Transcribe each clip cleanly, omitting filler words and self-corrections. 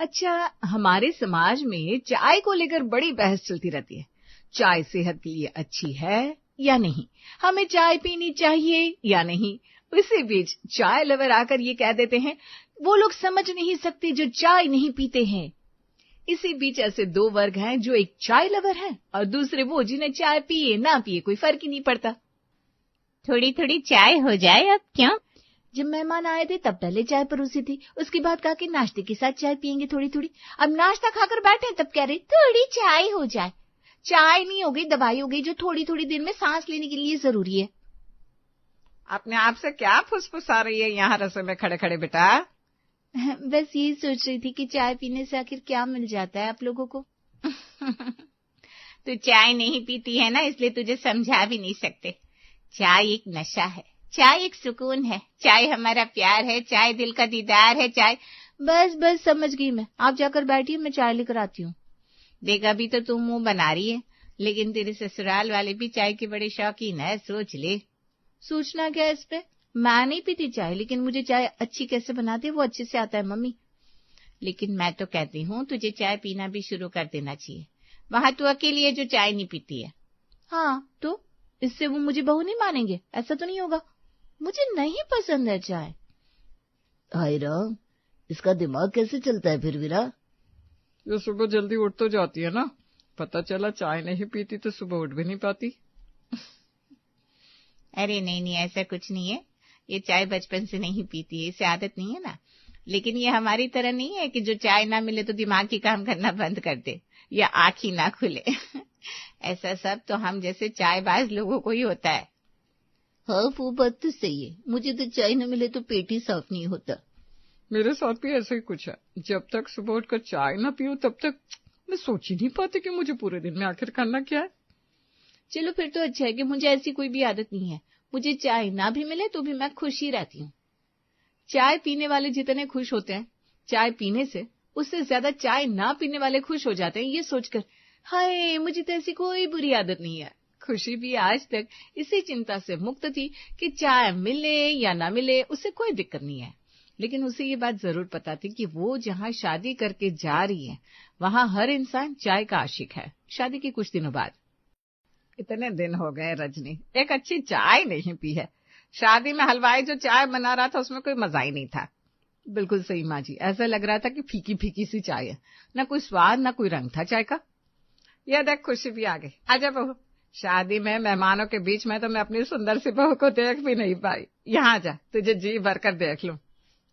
अच्छा, हमारे समाज में चाय को लेकर बड़ी बहस चलती रहती है। चाय सेहत के लिए अच्छी है या नहीं, हमें चाय पीनी चाहिए या नहीं। इसी बीच चाय लवर आकर ये कह देते हैं वो लोग समझ नहीं सकते जो चाय नहीं पीते हैं। इसी बीच ऐसे दो वर्ग हैं, जो एक चाय लवर है और दूसरे वो जिन्हें चाय पिए ना पिए कोई फर्क ही नहीं पड़ता। थोड़ी थोड़ी चाय हो जाए अब क्यों? जब मेहमान आए थे तब पहले चाय परोसी थी, उसके बाद कहा कि नाश्ते के साथ चाय पियेंगे थोड़ी थोड़ी। अब नाश्ता खाकर बैठे तब कह रहे थोड़ी चाय हो जाए। चाय नहीं हो गई, दवाई हो गई, जो थोड़ी थोड़ी देर में सांस लेने के लिए जरूरी है। अपने आप से क्या फुसफुसा रही है यहाँ रसोई में खड़े खड़े बेटा? बस यही सोच रही थी कि चाय पीने से आखिर क्या मिल जाता है आप लोगों को। तू चाय नहीं पीती है ना, इसलिए तुझे समझा भी नहीं सकते। चाय एक नशा है, चाय एक सुकून है, चाय हमारा प्यार है, चाय दिल का दीदार है, चाय। बस समझ गई मैं, आप जाकर बैठिए, मैं चाय लेकर आती हूँ। देख अभी तो तू मुंह बना रही है, लेकिन तेरे ससुराल वाले भी चाय के बड़े शौकीन है, सोच ले। सोचना क्या है इस पे? मैं नहीं पीती चाय, लेकिन मुझे चाय अच्छी कैसे बनाती है वो अच्छे से आता है मम्मी। लेकिन मैं तो कहती हूँ तुझे चाय पीना भी शुरू कर देना चाहिए। वहां तू अकेली है जो चाय नहीं पीती है। हाँ तो इससे वो मुझे बहू नहीं मानेंगे? ऐसा तो नहीं होगा। मुझे नहीं पसंद है चाय। हाय राम, इसका दिमाग कैसे चलता है फिर वीरा? ये सुबह जल्दी उठ तो जाती है ना, पता चला चाय नहीं पीती तो सुबह उठ भी नहीं पाती। अरे नहीं, ऐसा कुछ नहीं है। ये चाय बचपन से नहीं पीती है, इसे आदत नहीं है ना। लेकिन ये हमारी तरह नहीं है कि जो चाय ना मिले तो दिमाग की काम करना बंद कर दे या आँख ही ना खुले। ऐसा सब तो हम जैसे चायबाज लोगों को ही होता है। हाँ वो बात तो सही है, मुझे तो चाय न मिले तो पेट ही साफ नहीं होता। मेरे साथ भी ऐसा ही कुछ है। जब तक सुबह उठकर चाय ना पीऊं तब तक मैं सोच ही नहीं पाती कि मुझे पूरे दिन में आखिर करना क्या है। चलो फिर तो अच्छा है कि मुझे ऐसी कोई भी आदत नहीं है। मुझे चाय ना भी मिले तो भी मैं खुश ही रहती हूँ। चाय पीने वाले जितने खुश होते हैं चाय पीने से, उससे ज्यादा चाय ना पीने वाले खुश हो जाते हैं ये सोचकर हाय मुझे तो ऐसी कोई बुरी आदत नहीं है। खुशी भी आज तक इसी चिंता से मुक्त थी कि चाय मिले या ना मिले उससे कोई दिक्कत नहीं है। लेकिन उसे ये बात जरूर पता थी कि वो जहाँ शादी करके जा रही है वहाँ हर इंसान चाय का आशिक है। शादी के कुछ दिनों बाद, इतने दिन हो गए रजनी एक अच्छी चाय नहीं पी है। शादी में हलवाई जो चाय बना रहा था उसमें कोई मजा ही नहीं था। बिल्कुल सही माँ जी, ऐसा लग रहा था कि फीकी फीकी सी चाय है, न कोई स्वाद न कोई रंग था चाय का। यह देख खुशी भी आ गई। आजा बहू, शादी में मेहमानों के बीच में तो मैं अपनी सुंदर सी बहू को देख भी नहीं पाई। यहाँ जा, तुझे जी भर कर देख लूं।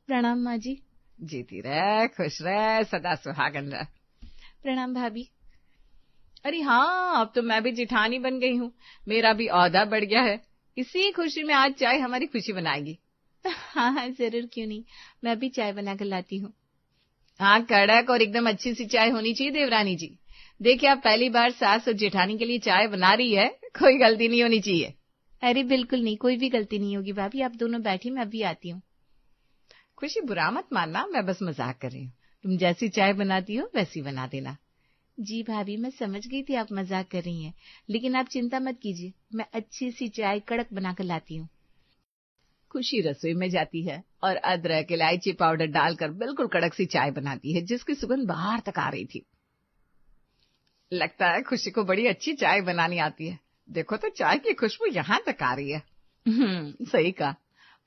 प्रणाम माँ जी। जीती रह, खुश रह, सदा सुहागन रह। प्रणाम भाभी। अरे हाँ, अब तो मैं भी जिठानी बन गई हूँ, मेरा भी औहदा बढ़ गया है। इसी खुशी में आज चाय हमारी खुशी बनाएगी। हाँ जरूर, क्यों नहीं, मैं भी चाय बना कर लाती हूँ। हाँ, कड़क और एकदम अच्छी सी चाय होनी चाहिए देवरानी जी। देखिए आप पहली बार सास और जेठानी के लिए चाय बना रही है, कोई गलती नहीं होनी चाहिए। अरे बिल्कुल नहीं, कोई भी गलती नहीं होगी भाभी, आप दोनों बैठी, मैं अभी आती हूँ। खुशी बुरा मत मानना, मैं बस मजाक कर रही हूँ। तुम जैसी चाय बनाती हो वैसी बना देना। जी भाभी, मैं समझ गई थी आप मजाक कर रही हैं, लेकिन आप चिंता मत कीजिए, मैं अच्छी सी चाय कड़क बनाकर लाती हूँ। खुशी रसोई में जाती है और अदरक इलायची पाउडर डालकर बिल्कुल कड़क सी चाय बनाती है जिसकी सुगंध बाहर तक आ रही थी। लगता है खुशी को बड़ी अच्छी चाय बनानी आती है। देखो तो चाय की खुशबू यहाँ तक आ रही है। सही कहा,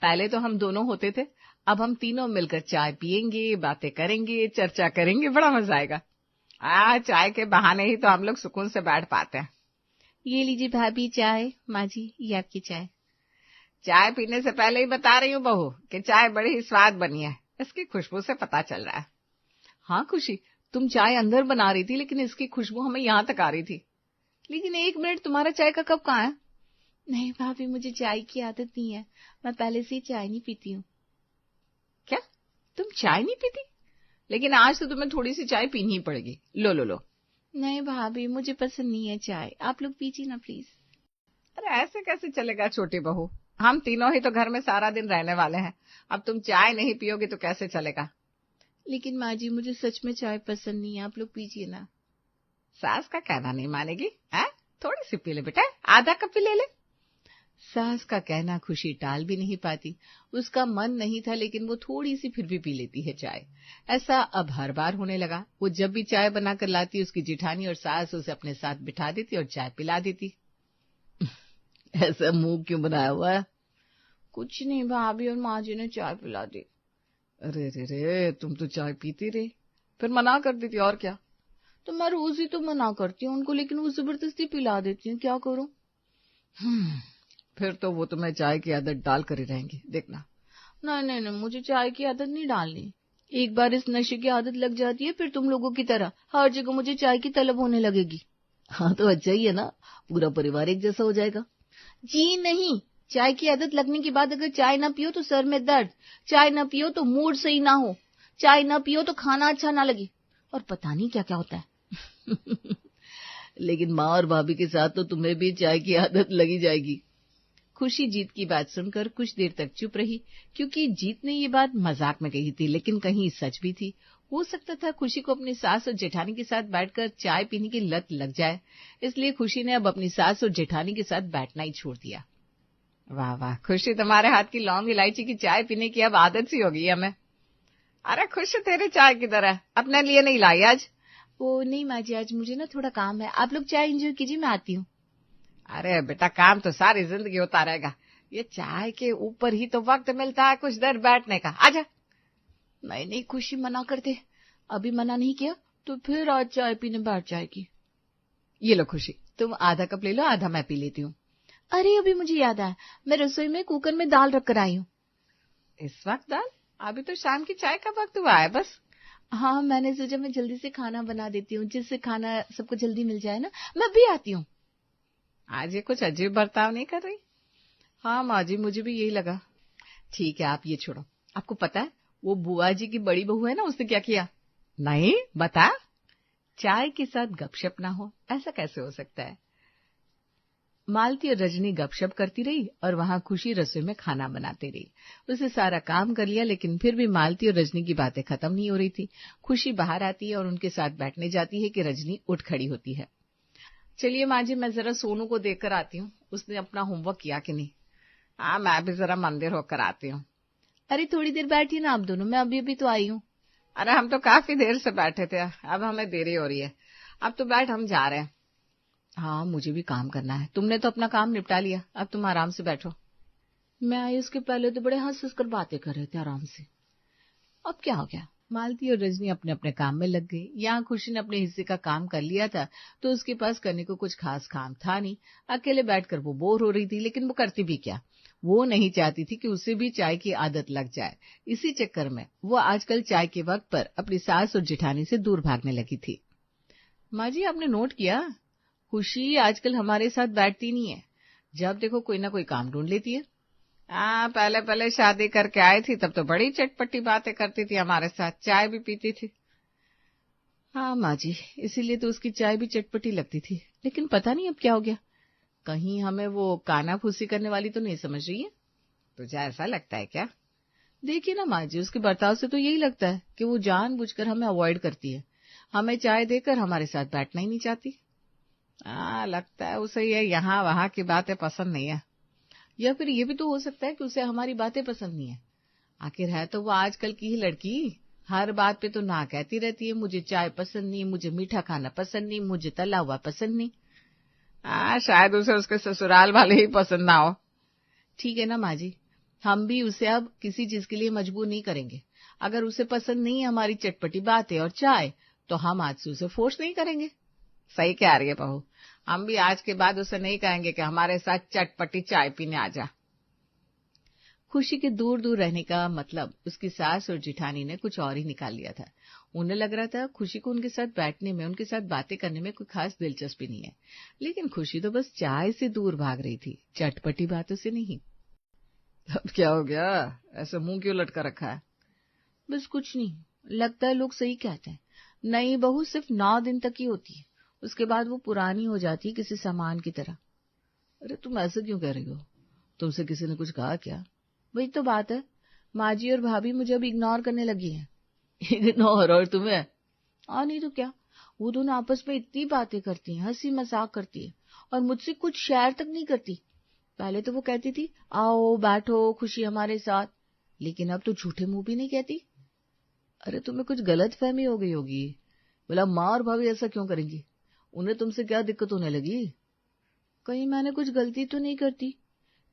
पहले तो हम दोनों होते थे, अब हम तीनों मिलकर चाय पियेंगे, बातें करेंगे, चर्चा करेंगे, बड़ा मजा आएगा। चाय के बहाने ही तो हम लोग सुकून से बैठ पाते हैं। ये लीजिए भाभी चाय। माँ जी ये आपकी चाय। चाय पीने से पहले ही बता रही हूँ बहू कि चाय बड़ी ही स्वाद बनी है, इसकी खुशबू से पता चल रहा है। हाँ खुशी, तुम चाय अंदर बना रही थी लेकिन इसकी खुशबू हमें यहाँ तक आ रही थी। लेकिन एक मिनट, तुम्हारा चाय का कप कहाँ है? नहीं भाभी, मुझे चाय की आदत नहीं है, मैं पहले से ही चाय नहीं पीती हूँ। क्या, तुम चाय नहीं पीती? लेकिन आज तो तुम्हें थोड़ी सी चाय पीनी ही पड़ेगी। लो लो लो। नहीं भाभी, मुझे पसंद नहीं है चाय, आप लोग पीजिए ना प्लीज। अरे ऐसे कैसे चलेगा छोटी बहू, हम तीनों ही तो घर में सारा दिन रहने वाले हैं। अब तुम चाय नहीं पियोगी तो कैसे चलेगा? लेकिन माँ जी मुझे सच में चाय पसंद नहीं है, आप लोग पीजिए ना। सास का कहना नहीं मानेगी है? थोड़ी सी पी ले बेटा, आधा कप भी ले ले। सास का कहना खुशी टाल भी नहीं पाती। उसका मन नहीं था, लेकिन वो थोड़ी सी फिर भी पी लेती है चाय। ऐसा अब हर बार होने लगा। वो जब भी चाय बनाकर लाती, उसकी जेठानी और सास उसे अपने साथ बिठा देती और चाय पिला देती। ऐसा मुंह क्यों बनाया हुआ है? कुछ नहीं, भाभी और माँ जी ने चाय पिला दी। अरे रे रे, तुम तो चाय पीती रही, फिर मना कर देती और क्या। तो मैं रोज ही तो मना करती हूँ उनको, लेकिन वो जबरदस्ती पिला देती हूँ, क्या करूँ। फिर तो वो तुम्हें चाय की आदत डाल कर ही रहेंगे, देखना। नहीं नहीं नहीं, मुझे चाय की आदत नहीं डालनी। एक बार इस नशे की आदत लग जाती है, फिर तुम लोगों की तरह हर जगह मुझे चाय की तलब होने लगेगी। हाँ तो अच्छा ही है ना, पूरा परिवार एक जैसा हो जाएगा। जी नहीं, चाय की आदत लगने के बाद अगर चाय ना पियो तो सर में दर्द, चाय ना पियो तो मूड सही ना हो, चाय ना पियो तो खाना अच्छा ना लगे, और पता नहीं क्या क्या होता है। लेकिन माँ और भाभी के साथ तो तुम्हें भी चाय की आदत लगी जाएगी। खुशी जीत की बात सुनकर कुछ देर तक चुप रही, क्योंकि जीत ने ये बात मजाक में कही थी, लेकिन कहीं सच भी थी। हो सकता था खुशी को अपनी सास और जेठानी के साथ बैठकर चाय पीने की लत लग जाए, इसलिए खुशी ने अब अपनी सास और जेठानी के साथ बैठना ही छोड़ दिया। वाह वाह खुशी, तुम्हारे हाथ की लौंग इलायची की चाय पीने की अब आदत सी हो गई हमें। अरे खुशी, तेरे चाय की तरह अपने लिए नहीं लाई आज? वो नहीं माँ जी, आज मुझे ना थोड़ा काम है, आप लोग चाय एंजॉय कीजिए, मैं आती हूँ। अरे बेटा, काम तो सारी जिंदगी होता रहेगा, ये चाय के ऊपर ही तो वक्त मिलता है कुछ देर बैठने का। आजा। नहीं नहीं, खुशी मना करते, अभी मना नहीं किया तो फिर आज चाय पीने बैठ जाएगी। ये लो खुशी, तुम आधा कप ले लो, आधा मैं पी लेती हूँ। अरे अभी मुझे याद आया, मैं रसोई में कुकर में दाल रख कर आई हूँ। इस वक्त दाल? अभी तो शाम की चाय का वक्त हुआ है बस। हाँ, मैंने सोचा मैं जल्दी से खाना बना देती हूँ, जिससे खाना सबको जल्दी मिल जाए ना। मैं भी आती हूँ। आज ये कुछ अजीब बर्ताव नहीं कर रही। हाँ माँ जी, मुझे भी यही लगा। ठीक है, आप ये छोड़ो। आपको पता है वो बुआ जी की बड़ी बहू है ना, उसने क्या किया? नहीं, बता। चाय के साथ गपशप ना हो, ऐसा कैसे हो सकता है? मालती और रजनी गपशप करती रही और वहां खुशी रसोई में खाना बनाती रही। उसे सारा काम कर लिया, लेकिन फिर भी मालती और रजनी की बातें खत्म नहीं हो रही थी। खुशी बाहर आती है और उनके साथ बैठने जाती है कि रजनी उठ खड़ी होती है। चलिए माँ जी, मैं जरा सोनू को देखकर आती हूँ, उसने अपना होमवर्क किया कि नहीं। हाँ, मैं भी जरा मंदिर होकर आती हूँ। अरे थोड़ी देर बैठिए ना आप दोनों, मैं अभी तो आई हूँ। अरे हम तो काफी देर से बैठे थे, अब हमें देरी हो रही है। अब तो बैठ, हम जा रहे हैं। हाँ, मुझे भी काम करना है। तुमने तो अपना काम निपटा लिया, अब तुम आराम से बैठो। मैं आई उसके पहले तो बड़े हंस हंस कर बातें कर रहे थे आराम से, अब क्या हो गया। मालती और रजनी अपने अपने काम में लग गई। यहाँ खुशी ने अपने हिस्से का काम कर लिया था, तो उसके पास करने को कुछ खास काम था नहीं। अकेले बैठकर वो बोर हो रही थी, लेकिन वो करती भी क्या। वो नहीं चाहती थी कि उसे भी चाय की आदत लग जाए। इसी चक्कर में वो आजकल चाय के वक्त पर अपनी सास और जेठानी से दूर भागने लगी थी। माँ जी, आपने नोट किया, खुशी आजकल हमारे साथ बैठती नहीं है। जब देखो कोई ना कोई काम ढूंढ लेती है। हाँ, पहले पहले शादी करके आई थी तब तो बड़ी चटपटी बातें करती थी हमारे साथ, चाय भी पीती थी। हाँ माँ जी, इसीलिए तो उसकी चाय भी चटपटी लगती थी, लेकिन पता नहीं अब क्या हो गया। कहीं हमें वो काना फूसी करने वाली तो नहीं समझ रही है? तुझे ऐसा लगता है क्या? देखिए ना माँ जी, उसके बर्ताव से तो यही लगता है कि वो जानबूझकर हमें अवॉइड करती है, हमें चाय देकर हमारे साथ बैठना ही नहीं चाहती। हाँ, लगता है उसे ये यहाँ वहाँ की बातें पसंद नहीं है, या फिर ये भी तो हो सकता है कि उसे हमारी बातें पसंद नहीं है। आखिर है तो वो आजकल की ही लड़की, हर बात पे तो ना कहती रहती है, मुझे चाय पसंद नहीं, मुझे मीठा खाना पसंद नहीं, मुझे तला हुआ पसंद नहीं। शायद उसे उसके ससुराल वाले ही पसंद ना हो। ठीक है ना माँ जी, हम भी उसे अब किसी चीज के लिए मजबूर नहीं करेंगे। अगर उसे पसंद नहीं है हमारी चटपटी बातें और चाय, तो हम आज से उसे फोर्स नहीं करेंगे। सही कह रही है बहू, हम भी आज के बाद उसे नहीं कहेंगे कि हमारे साथ चटपटी चाय पीने आ जा। खुशी के दूर दूर रहने का मतलब उसकी सास और जेठानी ने कुछ और ही निकाल लिया था। उन्हें लग रहा था खुशी को उनके साथ बैठने में, उनके साथ बातें करने में कोई खास दिलचस्पी नहीं है, लेकिन खुशी तो बस चाय से दूर भाग रही थी, चटपटी बातों से नहीं। अब क्या हो गया, ऐसे मुंह क्यों लटका रखा है? बस कुछ नहीं, लगता है लोग सही कहते हैं, नई बहू सिर्फ 9 दिन तक ही होती है, उसके बाद वो पुरानी हो जाती है किसी सामान की तरह। अरे तुम ऐसे क्यों कह रही हो? तुमसे किसी ने कुछ कहा क्या? वही तो बात है, माँ जी और भाभी मुझे अब इग्नोर करने लगी हैं। इग्नोर? और तुम्हें? और नहीं तो क्या, वो दोनों आपस में इतनी बातें करती हैं, हंसी मजाक करती है, और मुझसे कुछ शेयर तक नहीं करती। पहले तो वो कहती थी आओ बैठो खुशी हमारे साथ, लेकिन अब तो झूठे मुंह भी नहीं कहती। अरे तुम्हें कुछ गलत फहमी हो गई होगी। बोला माँ और भाभी ऐसा क्यों करेंगी? उन्हें तुमसे क्या दिक्कत होने लगी? कहीं मैंने कुछ गलती तो नहीं करती?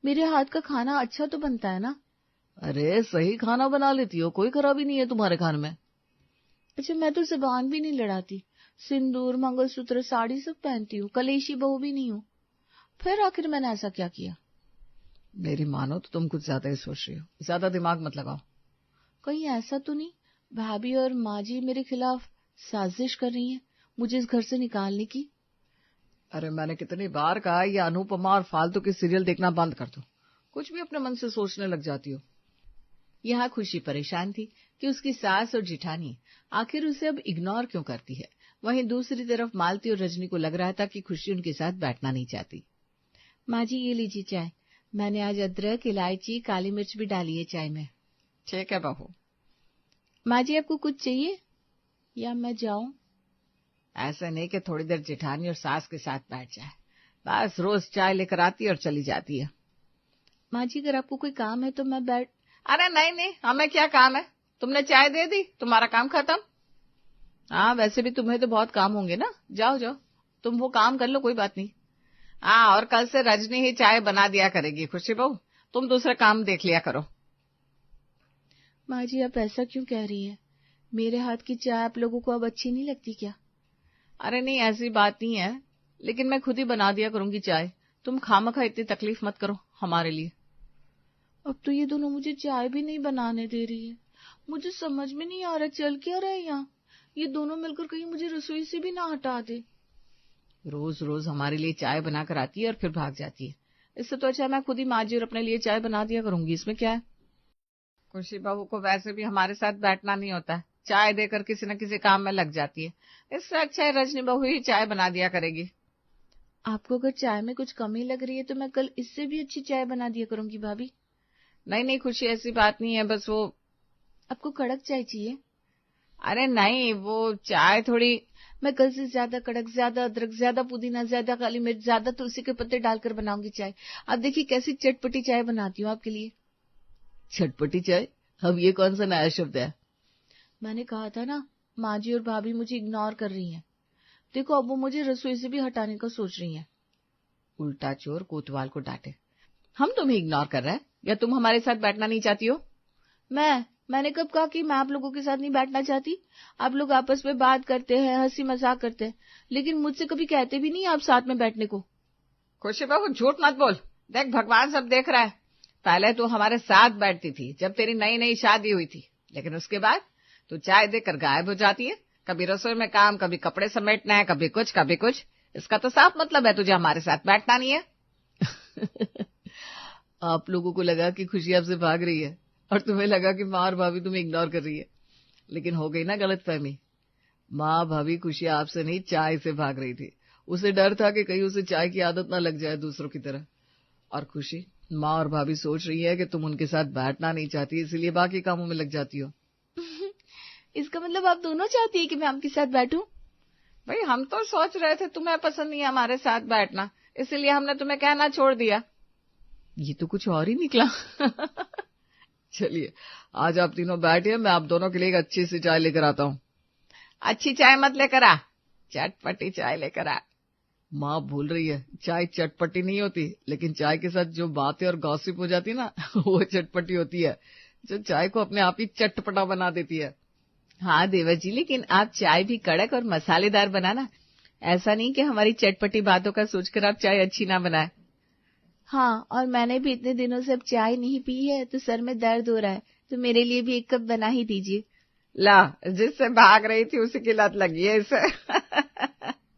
मेरे हाथ का खाना अच्छा तो बनता है ना? अरे सही खाना बना लेती हो, कोई खराबी नहीं है तुम्हारे खाने में। अच्छा मैं तो जुबान भी नहीं लड़ाती, सिंदूर मंगलसूत्र साड़ी सब पहनती हूँ, कलेशी बहू भी नहीं हूँ, फिर आखिर मैंने ऐसा क्या किया? मेरी मानो तो तुम कुछ ज्यादा ही सोच रही हो, ज्यादा दिमाग मत लगाओ। कहीं ऐसा तो नहीं भाभी और माँ जी मेरे खिलाफ साजिश कर रही हैं मुझे इस घर से निकालने की? अरे मैंने कितनी बार कहा ये अनुपमा और फालतू की सीरियल देखना बंद कर दो, कुछ भी अपने मन से सोचने लग जाती हो। यहाँ खुशी परेशान थी कि उसकी सास और जिठानी आखिर उसे अब इग्नोर क्यों करती है। वहीं दूसरी तरफ मालती और रजनी को लग रहा था कि खुशी उनके साथ बैठना नहीं चाहती। माँ जी ये लीजिए चाय, मैंने आज अदरक इलायची काली मिर्च भी डाली है चाय में। ठीक है बहू। माँ जी आपको कुछ चाहिए या मैं जाऊं? ऐसा नहीं कि थोड़ी देर जिठानी और सास के साथ बैठ जाए, बस रोज चाय लेकर आती और चली जाती है। माँ जी अगर आपको कोई काम है तो मैं बैठ। अरे नहीं नहीं, हमें क्या काम है, तुमने चाय दे दी, तुम्हारा काम खत्म। हाँ वैसे भी तुम्हें तो बहुत काम होंगे ना, जाओ जाओ तुम वो काम कर लो, कोई बात नहीं। हाँ और कल से रजनी ही चाय बना दिया करेगी खुशी बहू, तुम दूसरे काम देख लिया करो। माँ जी आप ऐसा क्यों कह रही हैं? मेरे हाथ की चाय आप लोगों को अब अच्छी नहीं लगती क्या? अरे नहीं ऐसी बात नहीं है, लेकिन मैं खुद ही बना दिया करूंगी चाय, तुम खामखा इतनी तकलीफ मत करो हमारे लिए। अब तो ये दोनों मुझे चाय भी नहीं बनाने दे रही है, मुझे समझ में नहीं आ रहा चल क्या रहा है यहाँ। ये दोनों मिलकर कहीं मुझे रसोई से भी ना हटा दे। रोज रोज हमारे लिए चाय बनाकर आती है और फिर भाग जाती है, इससे तो अच्छा मैं खुद ही माँ जी और अपने लिए चाय बना दिया करूंगी, इसमें क्या है। खुशी बहू को वैसे भी हमारे साथ बैठना नहीं होता है, चाय देकर किसी न किसी काम में लग जाती है, इससे अच्छा है रजनी बहू ही चाय बना दिया करेगी। आपको अगर चाय में कुछ कमी लग रही है तो मैं कल इससे भी अच्छी चाय बना दिया करूंगी भाभी। नहीं नहीं खुशी ऐसी बात नहीं है, बस वो। आपको कड़क चाय चाहिए? अरे नहीं वो चाय थोड़ी। मैं कल से ज्यादा कड़क, ज्यादा अदरक, ज्यादा पुदीना, ज्यादा काली मिर्च, ज्यादा तुलसी के पत्ते डालकर बनाऊंगी चाय। आप देखिए कैसी चटपटी चाय बनाती हूँ आपके लिए। चटपटी चाय? अब ये कौन सा नया शब्द है? मैंने कहा था ना माँ जी और भाभी मुझे इग्नोर कर रही हैं, देखो अब वो मुझे रसोई से भी हटाने का सोच रही हैं। उल्टा चोर कोतवाल को डांटे। हम तुम्हें इग्नोर कर रहे हैं या तुम हमारे साथ बैठना नहीं चाहती हो? मैंने कब कहा कि मैं आप लोगों के साथ नहीं बैठना चाहती? आप लोग आपस में बात करते हैं, हंसी मजाक करते हैं, लेकिन मुझसे कभी कहते भी नहीं आप साथ में बैठने को। खुशी बहू झूठ मत बोल, देख भगवान सब देख रहा है। पहले तू हमारे साथ बैठती थी जब तेरी नई नई शादी हुई थी, लेकिन उसके बाद तू चाय देकर गायब हो जाती है, कभी रसोई में काम, कभी कपड़े समेटना है, कभी कुछ कभी कुछ। इसका तो साफ मतलब है तुझे हमारे साथ बैठना नहीं है। आप लोगों को लगा कि खुशी आपसे भाग रही है और तुम्हें लगा कि माँ और भाभी तुम्हें इग्नोर कर रही है, लेकिन हो गई ना गलतफहमी। माँ भाभी खुशी आपसे नहीं चाय से भाग रही थी, उसे डर था कि कहीं उसे चाय की आदत ना लग जाए दूसरों की तरह। और खुशी माँ और भाभी सोच रही है कि तुम उनके साथ बैठना नहीं चाहती, इसलिए बाकी कामों में लग जाती हो। इसका मतलब आप दोनों चाहती है कि मैं आपके साथ बैठूं? भाई हम तो सोच रहे थे तुम्हें पसंद नहीं है हमारे साथ बैठना, इसलिए हमने तुम्हें कहना छोड़ दिया। ये तो कुछ और ही निकला। चलिए आज आप तीनों बैठिए, मैं आप दोनों के लिए एक अच्छी सी चाय लेकर आता हूँ। अच्छी चाय मत लेकर आ, चटपटी चाय लेकर आ। माँ भूल रही है चाय चटपटी नहीं होती, लेकिन चाय के साथ जो बातें और गॉसिप हो जाती है ना वो चटपटी होती है, जो चाय को अपने आप ही चटपटा बना देती है। हाँ देवर जी, लेकिन आप चाय भी कड़क और मसालेदार बनाना, ऐसा नहीं कि हमारी चटपटी बातों का सोचकर आप चाय अच्छी ना बनाए। हाँ और मैंने भी इतने दिनों से अब चाय नहीं पी है तो सर में दर्द हो रहा है, तो मेरे लिए भी एक कप बना ही दीजिए। ला, जिससे भाग रही थी उसी की लत लगी है इसे।